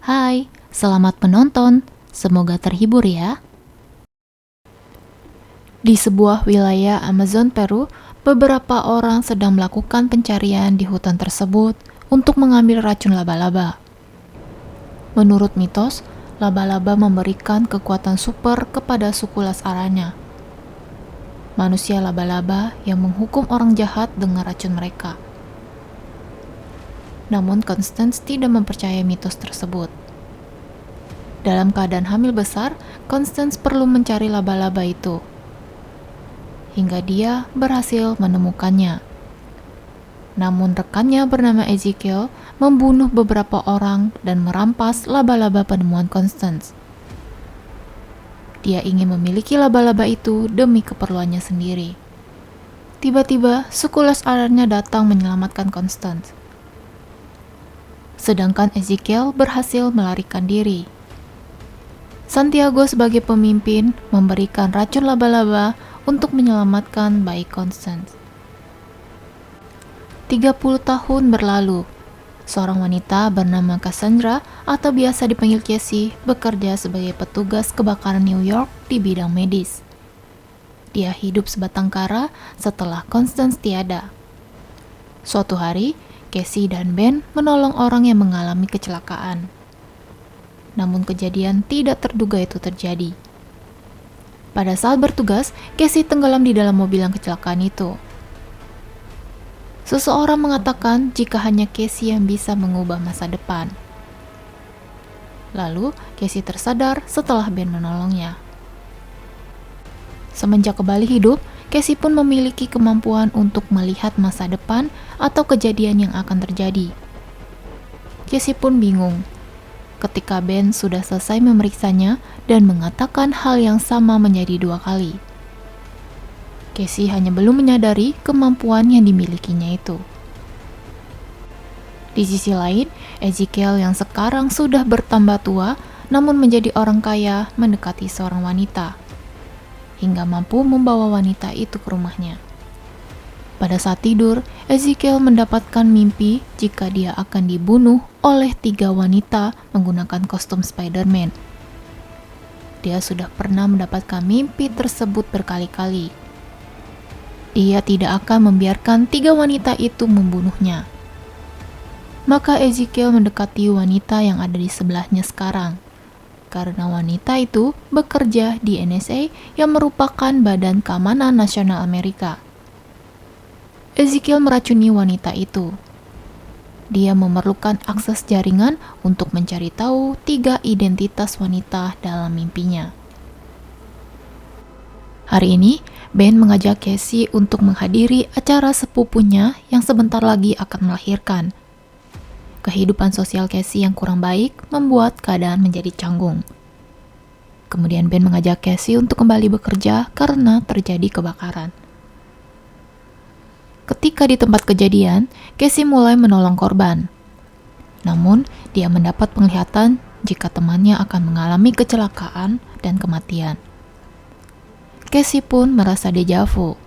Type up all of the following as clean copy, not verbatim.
Hai, selamat menonton. Semoga terhibur ya. Di sebuah wilayah Amazon Peru, beberapa orang sedang melakukan pencarian di hutan tersebut untuk mengambil racun laba-laba. Menurut mitos, laba-laba memberikan kekuatan super kepada suku Las Aranya. Manusia laba-laba yang menghukum orang jahat dengan racun mereka. Namun Constance tidak mempercayai mitos tersebut. Dalam keadaan hamil besar, Constance perlu mencari laba-laba itu. Hingga dia berhasil menemukannya. Namun rekannya bernama Ezekiel membunuh beberapa orang dan merampas laba-laba penemuan Constance. Dia ingin memiliki laba-laba itu demi keperluannya sendiri. Tiba-tiba, suku Las Aranya datang menyelamatkan Constance. Sedangkan Ezekiel berhasil melarikan diri. Santiago sebagai pemimpin memberikan racun laba-laba untuk menyelamatkan bayi Constance. 30 tahun berlalu. Seorang wanita bernama Cassandra atau biasa dipanggil Cassie bekerja sebagai petugas kebakaran New York di bidang medis. Dia hidup sebatang kara setelah Constance tiada. Suatu hari, Cassie dan Ben menolong orang yang mengalami kecelakaan. Namun kejadian tidak terduga itu terjadi. Pada saat bertugas, Cassie tenggelam di dalam mobil yang kecelakaan itu. Seseorang mengatakan jika hanya Cassie yang bisa mengubah masa depan. Lalu, Cassie tersadar setelah Ben menolongnya. Semenjak kembali hidup, Cassie pun memiliki kemampuan untuk melihat masa depan atau kejadian yang akan terjadi. Cassie pun bingung ketika Ben sudah selesai memeriksanya dan mengatakan hal yang sama menjadi 2 kali. Cassie hanya belum menyadari kemampuan yang dimilikinya itu. Di sisi lain, Ezekiel yang sekarang sudah bertambah tua namun menjadi orang kaya mendekati seorang wanita hingga mampu membawa wanita itu ke rumahnya. Pada saat tidur, Ezekiel mendapatkan mimpi jika dia akan dibunuh oleh 3 wanita menggunakan kostum Spider-Man. Dia sudah pernah mendapatkan mimpi tersebut berkali-kali. Dia tidak akan membiarkan 3 wanita itu membunuhnya. Maka Ezekiel mendekati wanita yang ada di sebelahnya sekarang, karena wanita itu bekerja di NSA yang merupakan Badan Keamanan Nasional Amerika. Ezekiel meracuni wanita itu. Dia memerlukan akses jaringan untuk mencari tahu 3 identitas wanita dalam mimpinya. Hari ini, Ben mengajak Cassie untuk menghadiri acara sepupunya yang sebentar lagi akan melahirkan. Kehidupan sosial Cassie yang kurang baik membuat keadaan menjadi canggung. Kemudian Ben mengajak Cassie untuk kembali bekerja karena terjadi kebakaran. Ketika di tempat kejadian, Cassie mulai menolong korban. Namun, dia mendapat penglihatan jika temannya akan mengalami kecelakaan dan kematian. Cassie pun merasa deja vu.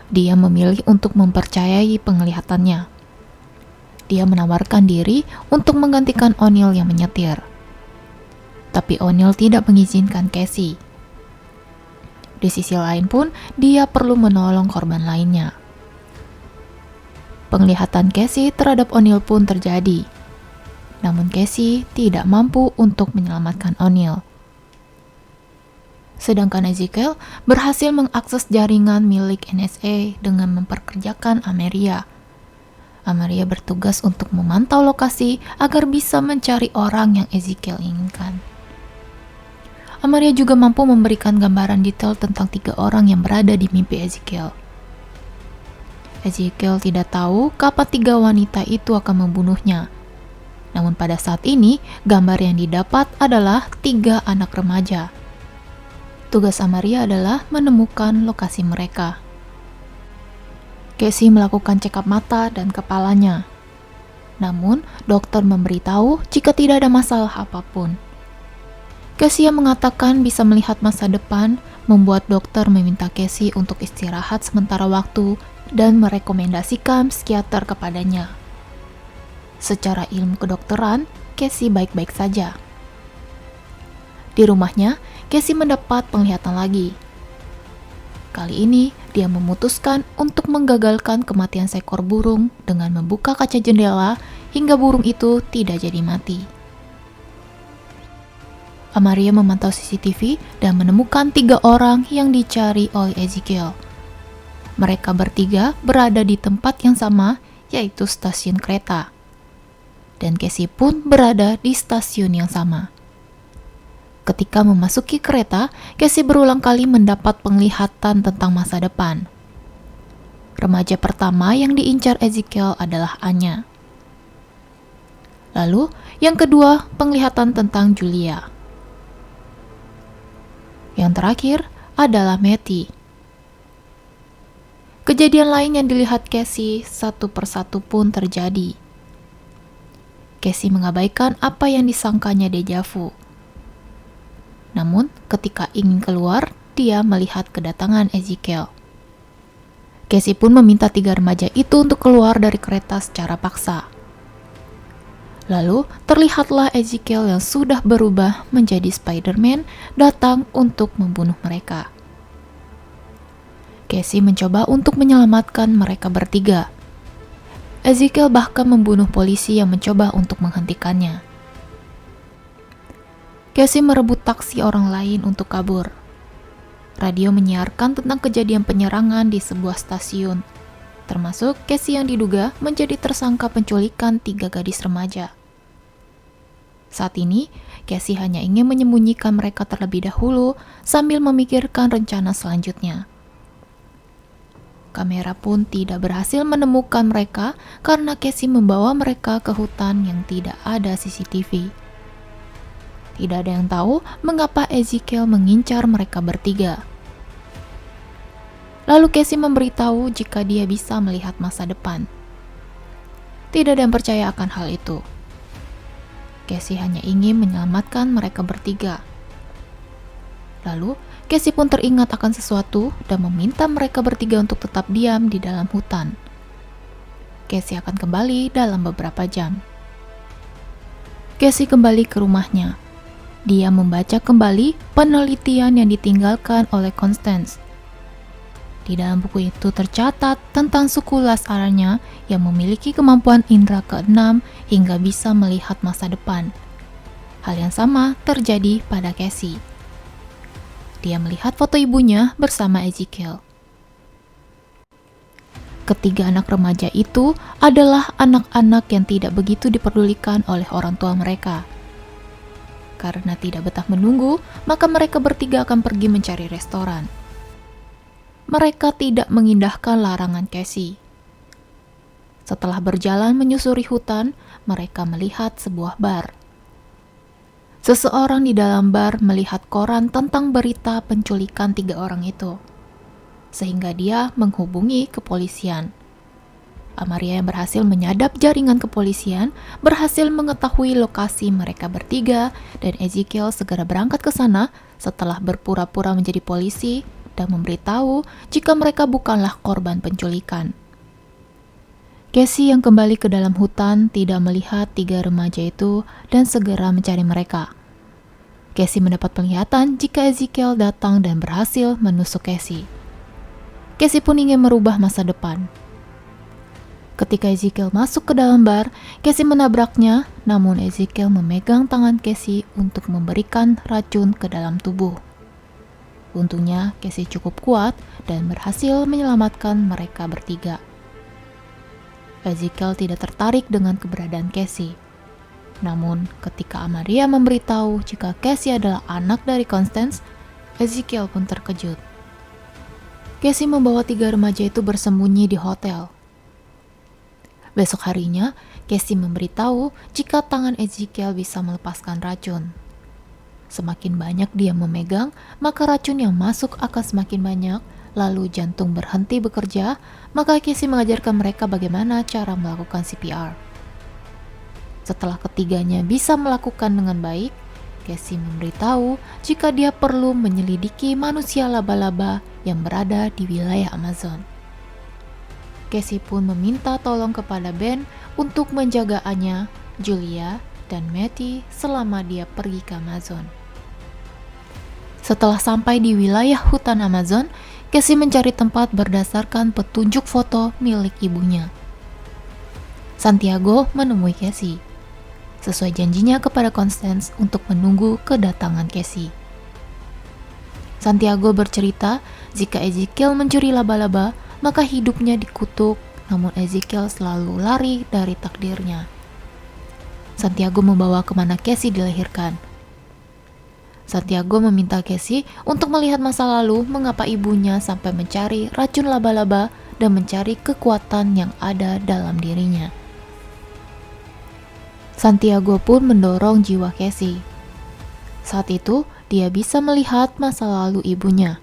Dia memilih untuk mempercayai penglihatannya. Dia menawarkan diri untuk menggantikan O'Neill yang menyetir. Tapi O'Neill tidak mengizinkan Cassie. Di sisi lain pun, dia perlu menolong korban lainnya. Penglihatan Cassie terhadap O'Neill pun terjadi. Namun Cassie tidak mampu untuk menyelamatkan O'Neill. Sedangkan Ezekiel berhasil mengakses jaringan milik NSA dengan memperkerjakan Ameria. Ameria bertugas untuk memantau lokasi agar bisa mencari orang yang Ezekiel inginkan. Ameria juga mampu memberikan gambaran detail tentang 3 orang yang berada di mimpi Ezekiel. Ezekiel tidak tahu kapan 3 wanita itu akan membunuhnya. Namun pada saat ini, gambar yang didapat adalah 3 anak remaja. Tugas Amaria adalah menemukan lokasi mereka. Cassie melakukan cekap mata dan kepalanya. Namun, dokter memberitahu jika tidak ada masalah apapun. Cassie yang mengatakan bisa melihat masa depan membuat dokter meminta Cassie untuk istirahat sementara waktu dan merekomendasikan psikiater kepadanya. Secara ilmu kedokteran, Casey baik-baik saja. Di rumahnya, Casey mendapat penglihatan lagi. Kali ini, dia memutuskan untuk menggagalkan kematian seekor burung dengan membuka kaca jendela hingga burung itu tidak jadi mati. Amaria memantau CCTV dan menemukan 3 orang yang dicari oleh Ezekiel. Mereka bertiga berada di tempat yang sama, yaitu stasiun kereta. Dan Casey pun berada di stasiun yang sama. Ketika memasuki kereta, Casey berulang kali mendapat penglihatan tentang masa depan. Remaja pertama yang diincar Ezekiel adalah Anya. Lalu, yang kedua, penglihatan tentang Julia. Yang terakhir adalah Matty. Kejadian lain yang dilihat Casey satu persatu pun terjadi. Casey mengabaikan apa yang disangkanya deja vu. Namun, ketika ingin keluar, dia melihat kedatangan Ezekiel. Casey pun meminta 3 remaja itu untuk keluar dari kereta secara paksa. Lalu, terlihatlah Ezekiel yang sudah berubah menjadi Spider-Man datang untuk membunuh mereka. Casey mencoba untuk menyelamatkan mereka bertiga. Ezekiel bahkan membunuh polisi yang mencoba untuk menghentikannya. Casey merebut taksi orang lain untuk kabur. Radio menyiarkan tentang kejadian penyerangan di sebuah stasiun, termasuk Casey yang diduga menjadi tersangka penculikan 3 gadis remaja. Saat ini, Casey hanya ingin menyembunyikan mereka terlebih dahulu sambil memikirkan rencana selanjutnya. Kamera pun tidak berhasil menemukan mereka karena Casey membawa mereka ke hutan yang tidak ada CCTV. Tidak ada yang tahu mengapa Ezekiel mengincar mereka bertiga. Lalu Casey memberitahu jika dia bisa melihat masa depan. Tidak ada yang percaya akan hal itu. Casey hanya ingin menyelamatkan mereka bertiga. Lalu, Casey pun teringat akan sesuatu dan meminta mereka bertiga untuk tetap diam di dalam hutan. Casey akan kembali dalam beberapa jam. Casey kembali ke rumahnya. Dia membaca kembali penelitian yang ditinggalkan oleh Constance. Di dalam buku itu tercatat tentang suku Lasaranya yang memiliki kemampuan indera ke-6 hingga bisa melihat masa depan. Hal yang sama terjadi pada Casey. Dia melihat foto ibunya bersama Ezekiel. Ketiga anak remaja itu adalah anak-anak yang tidak begitu diperdulikan oleh orang tua mereka. Karena tidak betah menunggu, maka mereka bertiga akan pergi mencari restoran. Mereka tidak mengindahkan larangan Casey. Setelah berjalan menyusuri hutan, mereka melihat sebuah bar. Seseorang di dalam bar melihat koran tentang berita penculikan 3 orang itu, sehingga dia menghubungi kepolisian. Amaria yang berhasil menyadap jaringan kepolisian berhasil mengetahui lokasi mereka bertiga dan Ezekiel segera berangkat ke sana setelah berpura-pura menjadi polisi dan memberitahu jika mereka bukanlah korban penculikan. Casey yang kembali ke dalam hutan tidak melihat 3 remaja itu dan segera mencari mereka. Casey mendapat penglihatan jika Ezekiel datang dan berhasil menusuk Casey. Casey pun ingin merubah masa depan. Ketika Ezekiel masuk ke dalam bar, Casey menabraknya, namun Ezekiel memegang tangan Casey untuk memberikan racun ke dalam tubuh. Untungnya, Casey cukup kuat dan berhasil menyelamatkan mereka bertiga. Ezekiel tidak tertarik dengan keberadaan Casey. Namun, ketika Amaria memberitahu jika Casey adalah anak dari Constance, Ezekiel pun terkejut. Casey membawa 3 remaja itu bersembunyi di hotel. Besok harinya, Casey memberitahu jika tangan Ezekiel bisa melepaskan racun. Semakin banyak dia memegang, maka racun yang masuk akan semakin banyak, lalu jantung berhenti bekerja, maka Casey mengajarkan mereka bagaimana cara melakukan CPR. Setelah ketiganya bisa melakukan dengan baik, Casey memberitahu jika dia perlu menyelidiki manusia laba-laba yang berada di wilayah Amazon. Casey pun meminta tolong kepada Ben untuk menjaga Anya, Julia, dan Matty selama dia pergi ke Amazon. Setelah sampai di wilayah hutan Amazon, Casey mencari tempat berdasarkan petunjuk foto milik ibunya. Santiago menemui Casey, sesuai janjinya kepada Constance untuk menunggu kedatangan Casey. Santiago bercerita jika Ezekiel mencuri laba-laba, maka hidupnya dikutuk, namun Ezekiel selalu lari dari takdirnya. Santiago membawa kemana Casey dilahirkan. Santiago meminta Casey untuk melihat masa lalu mengapa ibunya sampai mencari racun laba-laba dan mencari kekuatan yang ada dalam dirinya. Santiago pun mendorong jiwa Casey. Saat itu, dia bisa melihat masa lalu ibunya.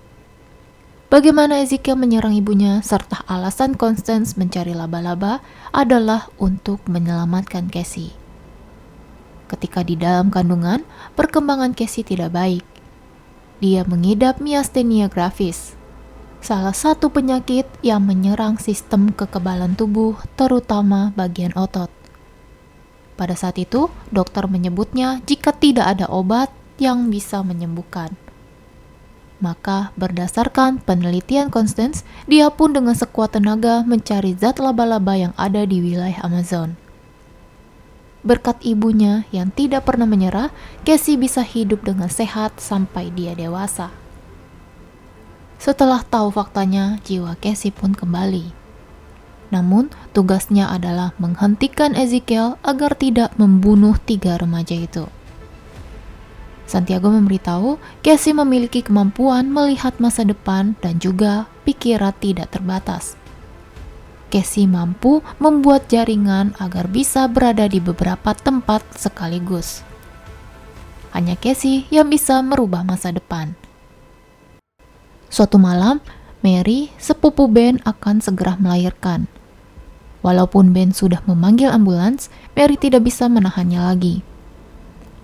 Bagaimana Ezekiel menyerang ibunya serta alasan Constance mencari laba-laba adalah untuk menyelamatkan Casey. Ketika di dalam kandungan, perkembangan Casey tidak baik. Dia mengidap miastenia gravis, salah satu penyakit yang menyerang sistem kekebalan tubuh, terutama bagian otot. Pada saat itu, dokter menyebutnya jika tidak ada obat yang bisa menyembuhkan. Maka berdasarkan penelitian Constance, dia pun dengan sekuat tenaga mencari zat laba-laba yang ada di wilayah Amazon. Berkat ibunya yang tidak pernah menyerah, Casey bisa hidup dengan sehat sampai dia dewasa. Setelah tahu faktanya, jiwa Casey pun kembali. Namun, tugasnya adalah menghentikan Ezekiel agar tidak membunuh 3 remaja itu. Santiago memberitahu Casey memiliki kemampuan melihat masa depan dan juga pikiran tidak terbatas. Casey mampu membuat jaringan agar bisa berada di beberapa tempat sekaligus. Hanya Casey yang bisa merubah masa depan. Suatu malam, Mary, sepupu Ben, akan segera melahirkan. Walaupun Ben sudah memanggil ambulans, Mary tidak bisa menahannya lagi.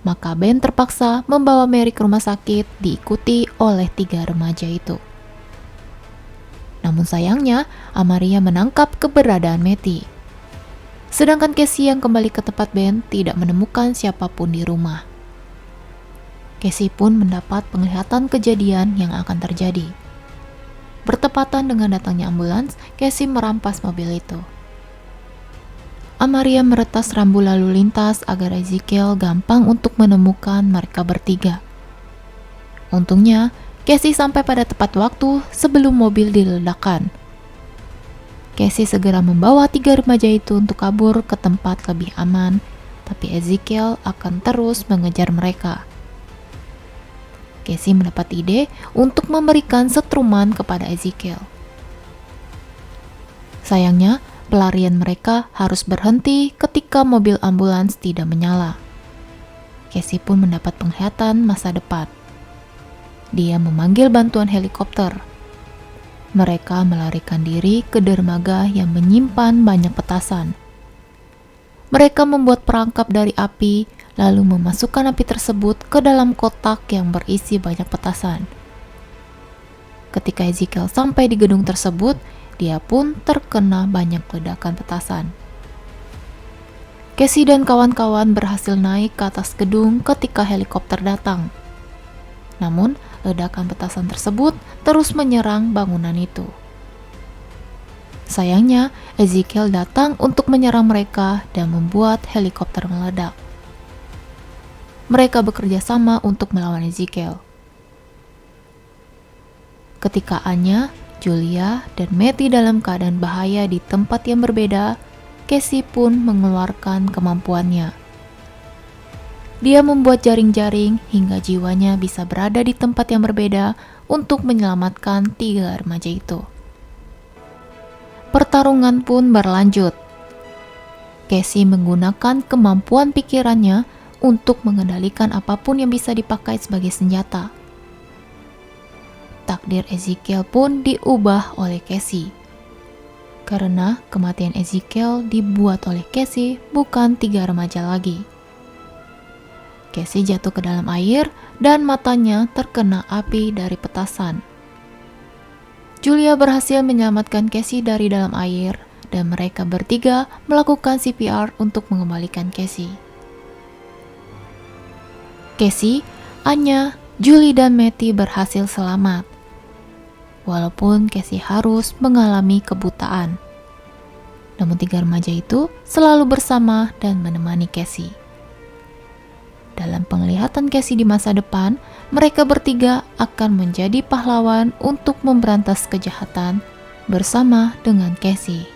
Maka Ben terpaksa membawa Mary ke rumah sakit diikuti oleh 3 remaja itu. Namun sayangnya, Amaria menangkap keberadaan Matty. Sedangkan Casey yang kembali ke tempat Ben tidak menemukan siapapun di rumah. Casey pun mendapat penglihatan kejadian yang akan terjadi. Bertepatan dengan datangnya ambulans, Casey merampas mobil itu. Amaria meretas rambu lalu lintas agar Ezekiel gampang untuk menemukan mereka bertiga. Untungnya, Casey sampai pada tepat waktu sebelum mobil diledakkan. Casey segera membawa 3 remaja itu untuk kabur ke tempat lebih aman, tapi Ezekiel akan terus mengejar mereka. Casey mendapat ide untuk memberikan setruman kepada Ezekiel. Sayangnya, pelarian mereka harus berhenti ketika mobil ambulans tidak menyala. Casey pun mendapat penglihatan masa depan. Dia memanggil bantuan helikopter. Mereka melarikan diri ke dermaga yang menyimpan banyak petasan. Mereka membuat perangkap dari api, lalu memasukkan api tersebut ke dalam kotak yang berisi banyak petasan. Ketika Ezekiel sampai di gedung tersebut, dia pun terkena banyak ledakan petasan. Casey dan kawan-kawan berhasil naik ke atas gedung ketika helikopter datang. Namun, ledakan petasan tersebut terus menyerang bangunan itu. Sayangnya, Ezekiel datang untuk menyerang mereka dan membuat helikopter meledak. Mereka bekerja sama untuk melawan Ezekiel. Ketika Anya, Julia, dan Matty dalam keadaan bahaya di tempat yang berbeda, Casey pun mengeluarkan kemampuannya. Dia membuat jaring-jaring hingga jiwanya bisa berada di tempat yang berbeda untuk menyelamatkan 3 remaja itu. Pertarungan pun berlanjut. Casey menggunakan kemampuan pikirannya untuk mengendalikan apapun yang bisa dipakai sebagai senjata. Takdir Ezekiel pun diubah oleh Casey. Karena kematian Ezekiel dibuat oleh Casey, bukan 3 remaja lagi. Casey jatuh ke dalam air dan matanya terkena api dari petasan. Julia berhasil menyelamatkan Casey dari dalam air dan mereka bertiga melakukan CPR untuk mengembalikan Casey. Casey, Anya, Julie, dan Matty berhasil selamat. Walaupun Casey harus mengalami kebutaan. Namun 3 remaja itu selalu bersama dan menemani Casey. Dalam penglihatan Casey di masa depan, mereka bertiga akan menjadi pahlawan untuk memberantas kejahatan bersama dengan Casey.